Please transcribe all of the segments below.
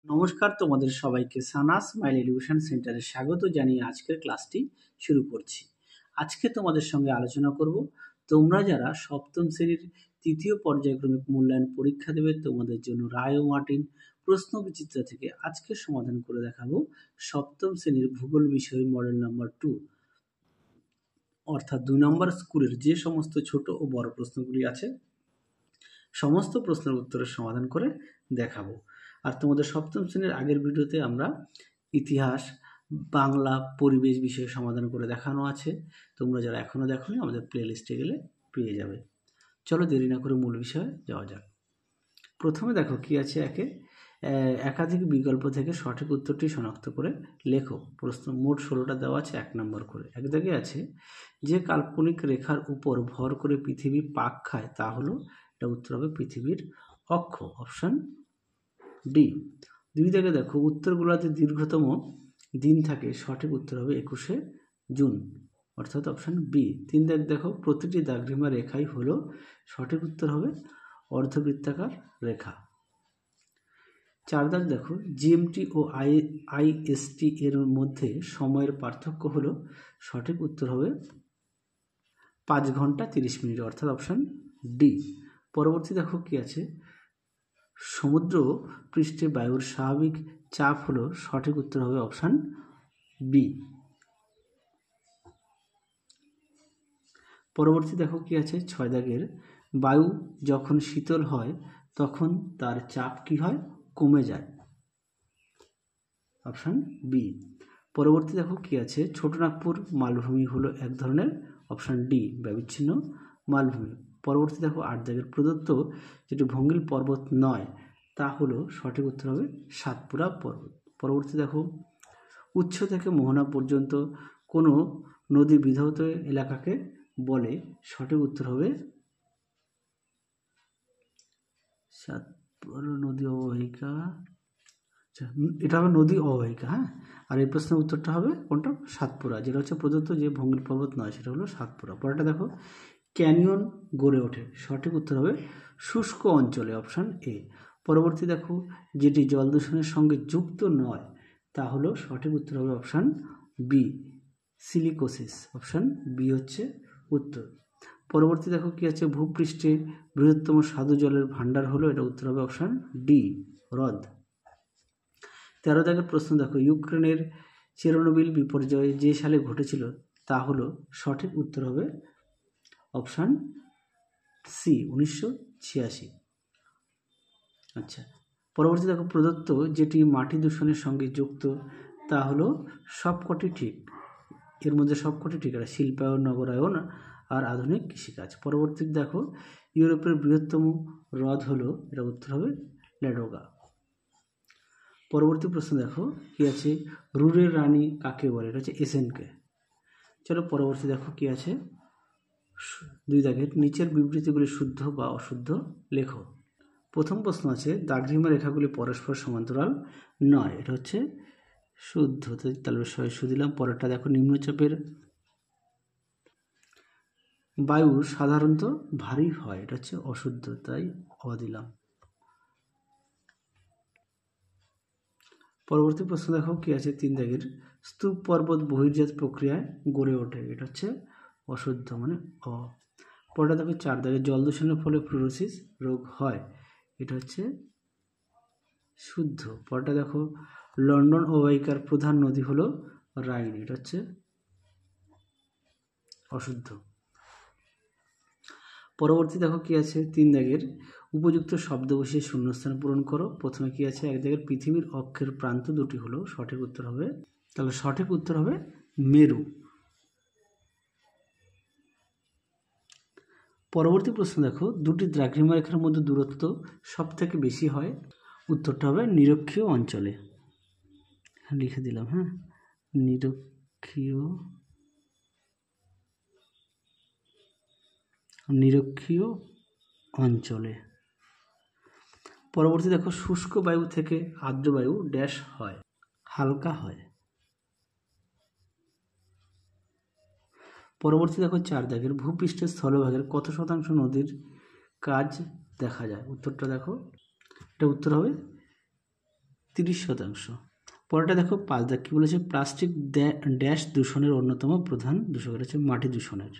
নমস্কার, তোমাদের সবাইকে সানা স্মাইল এডুকেশন সেন্টারে স্বাগত জানিয়ে আজকের ক্লাসটি শুরু করছি। আজকে তোমাদের সঙ্গে আলোচনা করব তোমরা যারা সপ্তম শ্রেণীর তৃতীয় পর্যায়ক্রমিক মূল্যায়ন পরীক্ষা দেবে তোমাদের জন্য রায় ও মার্টিন প্রশ্নবিচিত্রা থেকে আজকে সমাধান করে দেখাবো সপ্তম শ্রেণীর ভূগোল বিষয় মডেল নাম্বার 2 অর্থাৎ 2 নম্বর স্কুলের যে সমস্ত ছোট ও বড় প্রশ্নগুলি আছে সমস্ত প্রশ্নের উত্তরের সমাধান করে দেখাবো। আর তোমাদের সপ্তম শ্রেণীর আগের ভিডিওতে আমরা ইতিহাস, বাংলা, পরিবেশ বিষয়ে সমাধান করে দেখানো আছে। তোমরা যারা এখনো দেখোনি আমাদের প্লেলিস্টে গেলে পেয়ে যাবে। চলো দেরি না করে মূল বিষয়ে যাওয়া যাক। প্রথমে দেখো কি আছে, একাধিক বিকল্প থেকে সঠিক উত্তরটি শনাক্ত করে লেখো। প্রশ্ন মোট 16টা দেওয়া আছে 1 নম্বর করে। এক দাগে আছে যে কাল্পনিক রেখার উপর ভর করে পৃথিবী পাক খায় তা হলো, এটা উত্তর হবে পৃথিবীর অক্ষ, অপশন ডি। 2 দাগে দেখো উত্তর গোলার্ধে দীর্ঘতম দিন থাকে, সঠিক উত্তর হবে 21শে জুন, অর্থাৎ অপশন বি। 3 দাগ দেখো প্রতিটি দাগরিমা রেখাই হলো, সঠিক উত্তর হবে অর্ধবৃত্তাকার রেখা। 4 দাগ দেখো জিএমটি ও আইএসটি এর মধ্যে সময়ের পার্থক্য হলো, সঠিক উত্তর হবে 5 ঘন্টা 30 মিনিট, অর্থাৎ অপশন ডি। পরবর্তী দেখো কি আছে, সমুদ্র পৃষ্ঠে বায়ুর স্বাভাবিক চাপ হলো, সঠিক উত্তর হবে অপশন বি। পরবর্তী দেখো কি আছে 6 দাগের, বায়ু যখন শীতল হয় তখন তার চাপ কি হয়, কমে যায়, অপশন বি। পরবর্তী দেখো কি আছে, ছোটনাগপুর মালভূমি হলো এক ধরনের, অপশন ডি ব্যবিচ্ছিন্ন মালভূমি। পরবর্তী দেখো 8 দাগের, প্রদত্ত যেটি ভঙ্গিল পর্বত নয় তা হলো, সঠিক উত্তর হবে সাতপুরা পর্বত। পরবর্তী দেখো উৎস থেকে মোহনা পর্যন্ত কোনো নদী বিধৌত এলাকাকে বলে, সঠিক উত্তর হবে সাতপুরা নদী অববাহিকা, এটা হবে নদী অববাহিকা। হ্যাঁ, আর এই প্রশ্নের উত্তরটা হবে কোনটা, সাতপুরা, যেটা হচ্ছে প্রদত্ত যে ভঙ্গিল পর্বত নয় সেটা হলো সাতপুরা। পরেরটা দেখো ক্যানিয়ন গড়ে ওঠে, সঠিক উত্তর হবে শুষ্ক অঞ্চলে, অপশন এ। পরবর্তী দেখো যেটি জল দূষণের সঙ্গে যুক্ত নয় তা হলো, সঠিক উত্তর হবে option B silicosis, option B হচ্ছে উত্তর। পরবর্তী দেখো কি আছে, ভূপৃষ্ঠে বৃহত্তম স্বাদু জলের ভান্ডার হলো, এটা উত্তর হবে অপশন ডি হ্রদ। 13 দাগের প্রশ্ন দেখো ইউক্রেনের চেরনোবিল বিপর্যয় যে সালে ঘটেছিল তা হলো, সঠিক উত্তর হবে অপশন সি 1986। আচ্ছা, পরবর্তী দেখো প্রদত্ত যেটি মাটি দূষণের সঙ্গে যুক্ত তা হলো সবকটি ঠিক, এর মধ্যে সবকটি ঠিক আছে, শিল্পায়ন, নগরায়ন আর আধুনিক কৃষিকাজ। পরবর্তী দেখো ইউরোপের বৃহত্তম হ্রদ হলো, এটা উত্তর হবে ল্যাডোগা। পরবর্তী প্রশ্ন দেখো কি আছে, রুরের রানী কাকে বলে, এটা হচ্ছে এসেনকে। চলো পরবর্তী দেখো কি আছে 2 দাগের, নিচের বিবৃতিগুলি শুদ্ধ বা অশুদ্ধ লেখো। প্রথম প্রশ্ন আছে দাগরিমা রেখাগুলি পরস্পর সমান্তরাল নয়, এটা হচ্ছে শুদ্ধ, তাহলে শু দিলাম। পরেরটা দেখো নিম্নচাপের বায়ু সাধারণত ভারী হয়, এটা হচ্ছে অশুদ্ধ, তাই অ দিলাম। পরবর্তী প্রশ্ন দেখো কি আছে 3 দাগের, স্তূপ পর্বত বহির্জাত প্রক্রিয়ায় গড়ে ওঠে, এটা হচ্ছে অশুদ্ধ, মানে অ। পরেরটা দেখো 4 দাগের, জল দূষণের ফলে ফ্লোরোসিস রোগ হয়, এটা হচ্ছে শুদ্ধ। পরেরটা দেখো লন্ডন অববাহিকার প্রধান নদী হলো রাইন, এটা হচ্ছে অশুদ্ধ। পরবর্তী দেখো কি আছে 3 দাগের, উপযুক্ত শব্দ বসিয়ে শূন্যস্থান পূরণ করো। প্রথমে কি আছে, 1 দাগের পৃথিবীর অক্ষের প্রান্ত দুটি হলো, সঠিক উত্তর হবে, তাহলে সঠিক উত্তর হবে মেরু। পরবর্তী প্রশ্ন দেখো দুটি দ্রাঘিমা রেখার মধ্যে দূরত্ব সব থেকে বেশি হয়, উত্তরটা হবে নিরক্ষীয় অঞ্চলে, লিখে দিলাম। হ্যাঁ, নিরক্ষীয় অঞ্চলে। পরবর্তী দেখো শুষ্ক বায়ু থেকে আর্দ্র বায়ু ড্যাশ হয়, হালকা হয়। পরবর্তী দেখো 4 দাগের, ভূপৃষ্ঠের স্থলভাগের কত শতাংশ নদীর কাজ দেখা যায়, উত্তরটা দেখো, এটা উত্তর হবে 30%। পরেরটা দেখো 5 দাগ কি বলেছে, প্লাস্টিক ড্যাশ দূষণের অন্যতম প্রধান দূষক হচ্ছে মাটি দূষণের।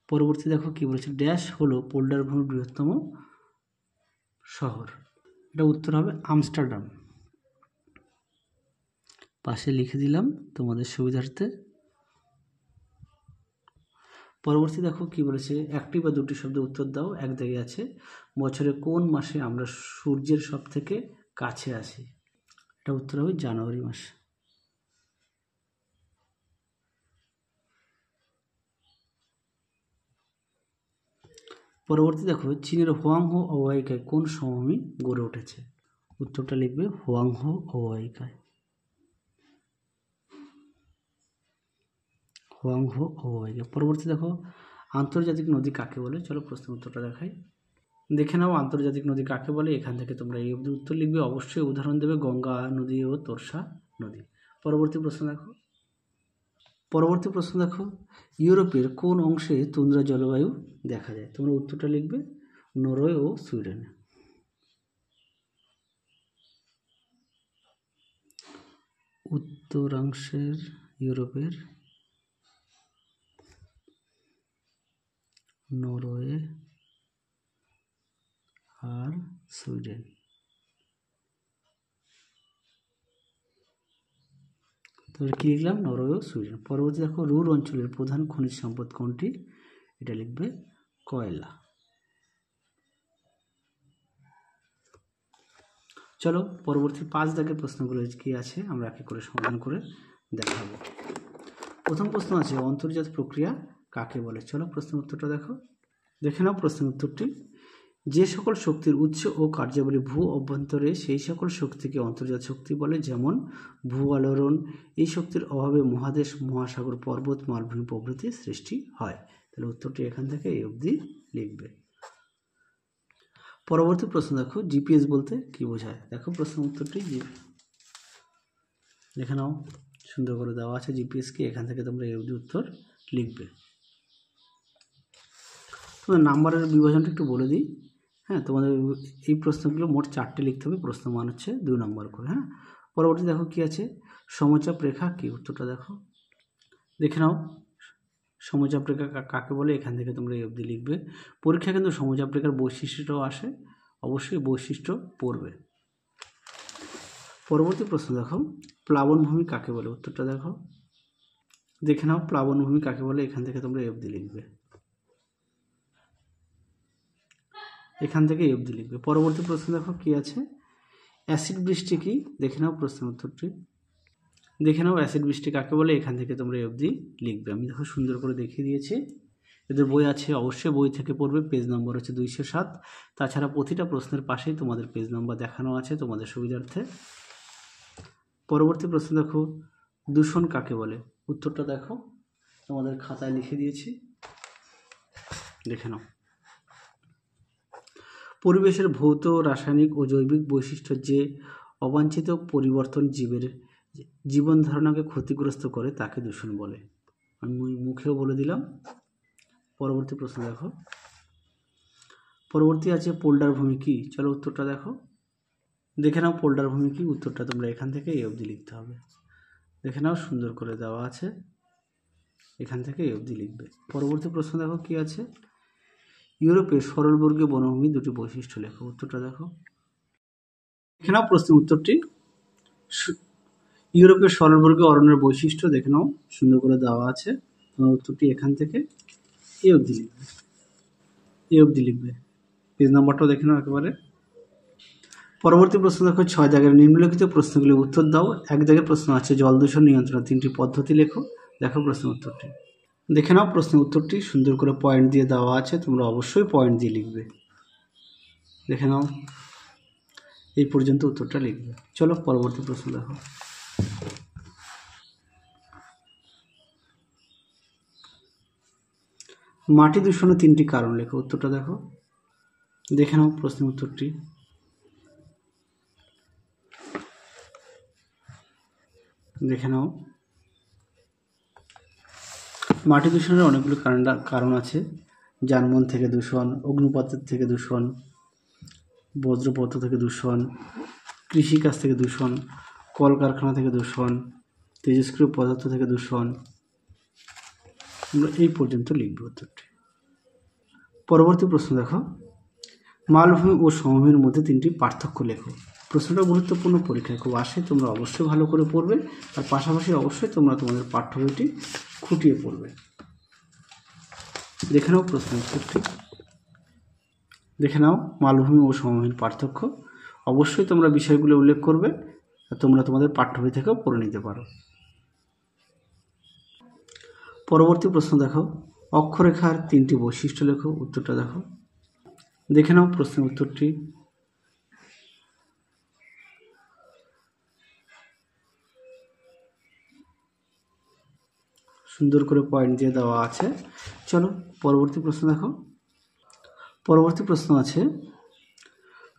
পরবর্তী দেখো কি বলেছে, ড্যাশ হলো পোল্ডার ভূমির বৃহত্তম শহর। এটা উত্তর হবে আমস্টারডাম। পাশে লিখে দিলাম তোমাদের সুবিধার্থে। পরবর্তী দেখো কি বলেছে, একটি বা দুটি শব্দের উত্তর দাও। এক দাগে আছে, বছরে কোন মাসে আমরা সূর্যের সব থেকে কাছে আসি? এটা উত্তর হবে জানুয়ারি মাস। পরবর্তী দেখো, চীনের হুয়াংহো অববাহিকায় কোন সমভূমি গড়ে উঠেছে? উত্তরটা লিখবে হুয়াংহো অববাহিকায়। হুয়াংহো অববাহিকা। পরবর্তী দেখো, আন্তর্জাতিক নদী কাকে বলে? চলো প্রশ্নের উত্তরটা দেখাই। দেখে নাও আন্তর্জাতিক নদী কাকে বলে। এখান থেকে তোমরা এই অবধি উত্তর লিখবে। অবশ্যই উদাহরণ দেবে গঙ্গা নদী ও তোরসা নদী। পরবর্তী প্রশ্ন দেখো, ইউরোপের কোন অংশে তুন্দ্রা জলবায়ু দেখা যায়? তোমরা উত্তরটা লিখবে নরওয়ে ও সুইডেন। উত্তরাংশের ইউরোপের নরওয়ে আর সুইডেন। তাহলে কি লিখলাম? নরওয়ে ও সুইডেন। পরবর্তী দেখো, রুর অঞ্চলের প্রধান খনিজ সম্পদ কোনটি? এটা লিখবে কয়লা। চলো পরবর্তী 5 দাগের প্রশ্নগুলো কি আছে আমরা এক এক করে সমাধান করে দেখাবো। প্রথম প্রশ্ন আছে, অন্তর্জাত প্রক্রিয়া কাকে বলে? চলো প্রশ্নের উত্তরটা দেখে নাও প্রশ্নের উত্তরটি। যে সকল শক্তির উৎস ও কার্যাবলী ভূ অভ্যন্তরে, সেই সকল শক্তিকে অন্তর্জাত শক্তি বলে। যেমন ভূ আলোড়ন। এই শক্তির অভাবে মহাদেশ, মহাসাগর, পর্বত, মালভূমি প্রভৃতি সৃষ্টি হয়। তাহলে উত্তরটি এখান থেকে এই অবধি লিখবে। পরবর্তী প্রশ্ন দেখো, জিপিএস বলতে কি বোঝায়? দেখো প্রশ্নের উত্তরটি দেখে নাও, সুন্দর করে দেওয়া আছে জিপিএস কি। এখান থেকে তোমরা এই অবধি উত্তর লিখবে। তোমাদের নাম্বারের বিভাজনটা একটু বলে দিই। হ্যাঁ, তোমাদের এই প্রশ্নগুলো মোট 4টে লিখতে হবে। প্রশ্ন মান হচ্ছে 2 নম্বর করে। হ্যাঁ, পরবর্তী দেখো কি আছে, সমচাপ রেখা কি? উত্তরটা দেখে নাও সমচাপ রেখা কাকে বলে। এখান থেকে তোমরা এই অবধি লিখবে। পরীক্ষা কিন্তু সমচাপ রেখার বৈশিষ্ট্যটাও আসে, অবশ্যই বৈশিষ্ট্য পড়বে। পরবর্তী প্রশ্ন দেখো, প্লাবনভূমি কাকে বলে? উত্তরটা দেখে নাও প্লাবনভূমি কাকে বলে। এখান থেকে তোমরা এই অবধি লিখবে। এখান থেকে এই অবধি লিখবে। পরবর্তী প্রশ্ন দেখো কি আছে, অ্যাসিড বৃষ্টি কি? দেখে নাও প্রশ্নের উত্তরটি। দেখে নাও অ্যাসিড বৃষ্টি কাকে বলে। এখান থেকে তোমরা এই অবধি লিখবে। আমি দেখো সুন্দর করে দেখিয়ে দিয়েছি। এদের বই আছে, অবশ্যই বই থেকে পড়বে। পেজ নম্বর হচ্ছে 207। তাছাড়া প্রতিটা প্রশ্নের পাশেই তোমাদের পেজ নম্বর দেখানো আছে তোমাদের সুবিধার্থে। পরবর্তী প্রশ্ন দেখো, দূষণ কাকে বলে? উত্তরটা দেখো, তোমাদের খাতায় লিখে দিয়েছি, দেখে নাও। পরিবেশের ভৌত, রাসায়নিক ও জৈবিক বৈশিষ্ট্যের যে অবাঞ্ছিত পরিবর্তন জীবের জীবন ধারণাকে ক্ষতিগ্রস্ত করে তাকে দূষণ বলে। আমি মুখেও বলে দিলাম। পরবর্তী প্রশ্ন দেখো, পরবর্তী আছে পোল্ডার ভূমি কি? চলো উত্তরটা দেখে নাও পোল্ডার ভূমি কি। উত্তরটা তোমরা এখান থেকে এই অবধি লিখতে হবে। দেখে নাও সুন্দর করে দেওয়া আছে, এখান থেকে এই অবধি লিখবে। পরবর্তী প্রশ্ন দেখো কি আছে, ইউরোপের সরলবর্গীয় বনভূমি দুটি বৈশিষ্ট্য লেখো। উত্তরটা দেখে নাও প্রশ্নের উত্তরটি। ইউরোপের সরলবর্গীয় অরণ্যের বৈশিষ্ট্য দেখে নাও, সুন্দর করে দেওয়া আছে। তোমার উত্তরটি এখান থেকে এই অবধি লিখবে। পেজ নাম্বারটাও দেখে নাও একেবারে। পরবর্তী প্রশ্ন দেখো, 6 দাগের নিম্নলিখিত প্রশ্নগুলি উত্তর দাও। 1 দাগের প্রশ্ন আছে, জল দূষণ নিয়ন্ত্রণের 3টি পদ্ধতি লেখো। দেখো প্রশ্নের উত্তরটি। দেখে নাও প্রশ্নের উত্তরটি, সুন্দর করে পয়েন্ট দিয়ে দেওয়া আছে, তোমরা অবশ্যই পয়েন্ট দিয়ে লিখবে। দেখে নাও এই পর্যন্ত উত্তরটা লিখবে। চলো পরবর্তী প্রশ্ন দেখো। মাটি দূষণের 3টি কারণ লেখো। উত্তরটা দেখে নাও প্রশ্নের উত্তরটি। দেখে নাও মাটি দূষণের অনেকগুলো কারণ আছে। যানবাহন থেকে দূষণ, অগ্নুপাতের থেকে দূষণ, বজ্রপদার্থ থেকে দূষণ, কৃষিকাজ থেকে দূষণ, কলকারখানা থেকে দূষণ, তেজস্ক্রিয় পদার্থ থেকে দূষণ। আমরা এই পর্যন্ত লিখব উত্তরটি। পরবর্তী প্রশ্ন দেখো, মালভূমি ও সমভূমির মধ্যে 3টি পার্থক্য লেখো। প্রশ্নটা গুরুত্বপূর্ণ, পরীক্ষায় খুব আসে, তোমরা অবশ্যই ভালো করে পড়বে, আর পাশাপাশি অবশ্যই তোমরা তোমাদের পাঠ্য বইটি খুঁটিয়ে পড়বে। দেখে নাও প্রশ্ন উত্তরটি, দেখে নাও মালভূমি ও সমভূমির পার্থক্য। অবশ্যই তোমরা বিষয়গুলো উল্লেখ করবে, আর তোমরা তোমাদের পাঠ্য বই থেকেও পড়ে নিতে পারো। পরবর্তী প্রশ্ন দেখো, অক্ষরেখার 3টি বৈশিষ্ট্য লেখো। উত্তরটা দেখো, দেখে নাও প্রশ্নের উত্তরটি। সুন্দর করে পয়েন্ট দিয়ে দেওয়া আছে। চলো পরবর্তী প্রশ্ন দেখো। পরবর্তী প্রশ্ন আছে,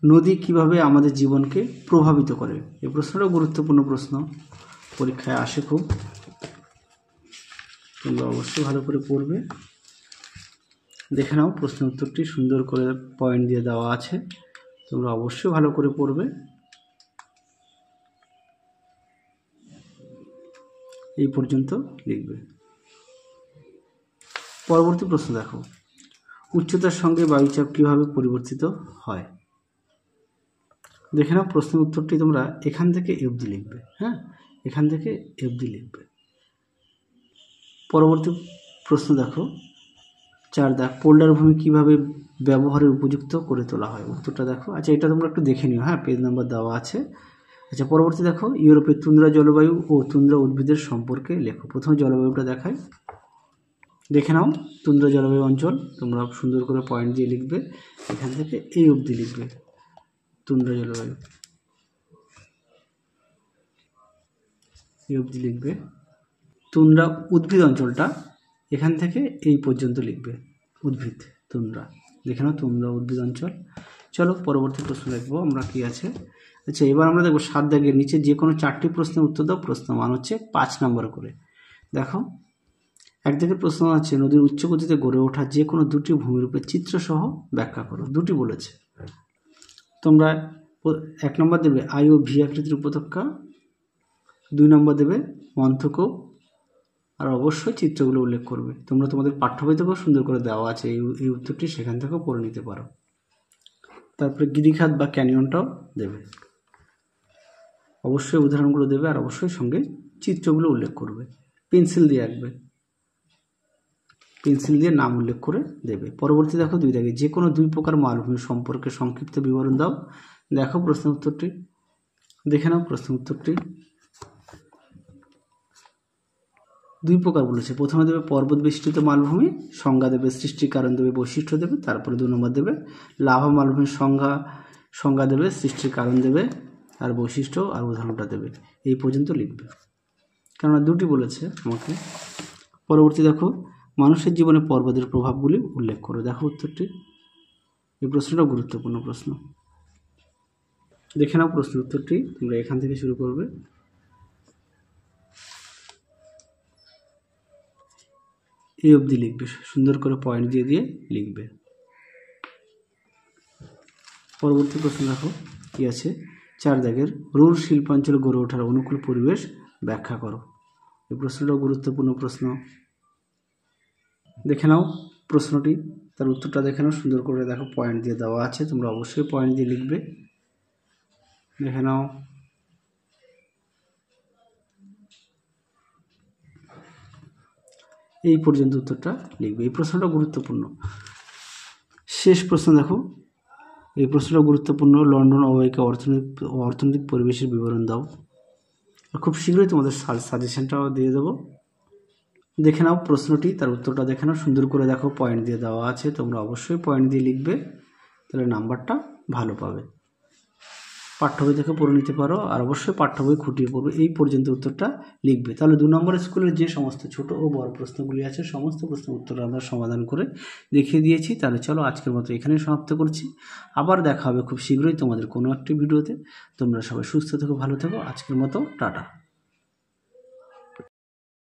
নদী কিভাবে আমাদের জীবনকে প্রভাবিত করে। এই প্রশ্নটা গুরুত্বপূর্ণ প্রশ্ন, পরীক্ষায় আসে খুব, তোমরা অবশ্যই ভালো করে পড়বে। দেখে নাও প্রশ্নের উত্তরটি, সুন্দর করে পয়েন্ট দিয়ে দেওয়া আছে, তোমরা অবশ্যই ভালো করে পড়বে। এই পর্যন্ত লিখবে। পরবর্তী প্রশ্ন দেখো, উচ্চতার সঙ্গে বায়ুচাপ কিভাবে পরিবর্তিত হয়। দেখে নাও প্রশ্নের উত্তরটি, তোমরা এখান থেকে অবধি লিখবে। হ্যাঁ, এখান থেকে অবধি লিখবে। পরবর্তী প্রশ্ন দেখো, 4 দাগ, পোল্ডার ভূমি কিভাবে ব্যবহারের উপযুক্ত করে তোলা হয়। উত্তরটা দেখো। আচ্ছা, এটা তোমরা একটু দেখে নিও, হ্যাঁ, পেজ নাম্বার দেওয়া আছে। আচ্ছা, পরবর্তী দেখো, ইউরোপের তুন্দ্রা জলবায়ু ও তুন্দ্রা উদ্ভিদের সম্পর্কে লেখো। প্রথমে জলবায়ুটা দেখায়, দেখে নাও তুন্দ্রা জলবায়ু অঞ্চল, তোমরা সুন্দর করে পয়েন্ট দিয়ে লিখবে, এখান থেকে এই অবধি লিখবে। তুন্দ্রা জলবায়ু এই অবধি লিখবে। তুন্দ্রা উদ্ভিদ অঞ্চলটা এখান থেকে এই পর্যন্ত লিখবে। উদ্ভিদ তুন্দ্রা, দেখে নাও তুন্দ্রা উদ্ভিদ অঞ্চল। চলো পরবর্তী প্রশ্ন দেখবো আমরা কি আছে। আচ্ছা, এবার আমরা দেখবো 7 দাগের নিচে যে কোনো 4টি প্রশ্নের উত্তর দাও। প্রশ্ন মান হচ্ছে 5 নম্বর করে। দেখো, 1 দাগের প্রশ্ন আছে, নদীর উচ্চ গতিতে গড়ে ওঠা যে কোনো 2টি ভূমিরূপের চিত্রসহ ব্যাখ্যা করো। 2টি বলেছে, তোমরা 1 নম্বর দেবে আই ও ভি আকৃতির উপত্যকা, 2 নম্বর দেবে মন্থকো, আর অবশ্যই চিত্রগুলো উল্লেখ করবে। তোমরা তোমাদের পাঠ্য বই থেকেও সুন্দর করে দেওয়া আছে এই উত্তরটি, সেখান থেকেও পড়ে নিতে পারো। তারপরে গিরিখাত বা ক্যানিয়নটাও দেবে, অবশ্যই উদাহরণগুলো দেবে, আর অবশ্যই সঙ্গে চিত্রগুলো উল্লেখ করবে। পেন্সিল দিয়ে আঁকবে, পেন্সিল দিয়ে নাম উল্লেখ করে দেবে। পরবর্তী দেখো 2 দাগে, যে কোনো 2 প্রকার মালভূমি সম্পর্কে সংক্ষিপ্ত বিবরণ দাও। দেখো প্রশ্ন উত্তরটি, দেখে নাও প্রশ্ন উত্তরটি। 2 প্রকার বলেছে, প্রথমে দেবে পর্বত বেষ্টিত মালভূমি, সংজ্ঞা দেবে, সৃষ্টির কারণ দেবে, বৈশিষ্ট্য দেবে। তারপরে 2 নম্বর দেবে লাভা মালভূমির সংজ্ঞা দেবে, সৃষ্টির কারণ দেবে, আর বৈশিষ্ট্য আর উদাহরণটা দেবে। এই পর্যন্ত লিখবে, কেননা 2টি বলেছে আমাকে। পরবর্তী দেখো, মানুষের জীবনে পর্বতের প্রভাবগুলি উল্লেখ করো। দেখো উত্তরটি, এই প্রশ্নটা গুরুত্বপূর্ণ প্রশ্ন। দেখে নাও প্রশ্নের উত্তরটি, তোমরা এখান থেকে শুরু করবে। এই অবধি লিখবে, সুন্দর করে পয়েন্ট দিয়ে দিয়ে লিখবে। পরবর্তী প্রশ্ন দেখো কি আছে, 4 দাগের, রুর শিল্পাঞ্চল গড়ে ওঠার অনুকূল পরিবেশ ব্যাখ্যা করো। এই প্রশ্নটাও গুরুত্বপূর্ণ প্রশ্ন। দেখে নাও প্রশ্নটি, তার উত্তরটা দেখে নাও, সুন্দর করে দেখো পয়েন্ট দিয়ে দেওয়া আছে, তোমরা অবশ্যই পয়েন্ট দিয়ে লিখবে। দেখে নাও। এই পর্যন্ত উত্তরটা লিখবে। এই প্রশ্নটা গুরুত্বপূর্ণ। শেষ প্রশ্ন দেখো, এই প্রশ্নটা গুরুত্বপূর্ণ, লন্ডন অববাহিকা অর্থনৈতিক পরিবেশের বিবরণ দাও। খুব শীঘ্রই তোমাদের সাজেশনটাও দিয়ে দেবো। দেখে নাও প্রশ্নটি, তার উত্তরটা দেখে নাও, সুন্দর করে দেখো পয়েন্ট দিয়ে দেওয়া আছে, তোমরা অবশ্যই পয়েন্ট দিয়ে লিখবে, তাহলে নাম্বারটা ভালো পাবে। পাঠ্য বই থেকে পড়ে নিতে পারো, আর অবশ্যই পাঠ্য বই খুঁটিয়ে পড়বে। এই পর্যন্ত উত্তরটা লিখবে। তাহলে 2 নম্বর স্কুলের যে সমস্ত ছোট ও বড় প্রশ্নগুলি আছে, সমস্ত প্রশ্নের উত্তর আমরা সমাধান করে দেখিয়ে দিয়েছি। তাহলে চলো আজকের মতো এখানেই সমাপ্ত করছি। আবার দেখা হবে খুব শীঘ্রই তোমাদের কোনো একটি ভিডিওতে। তোমরা সবাই সুস্থ থেকো, ভালো থেকো। আজকের মতো টাটা।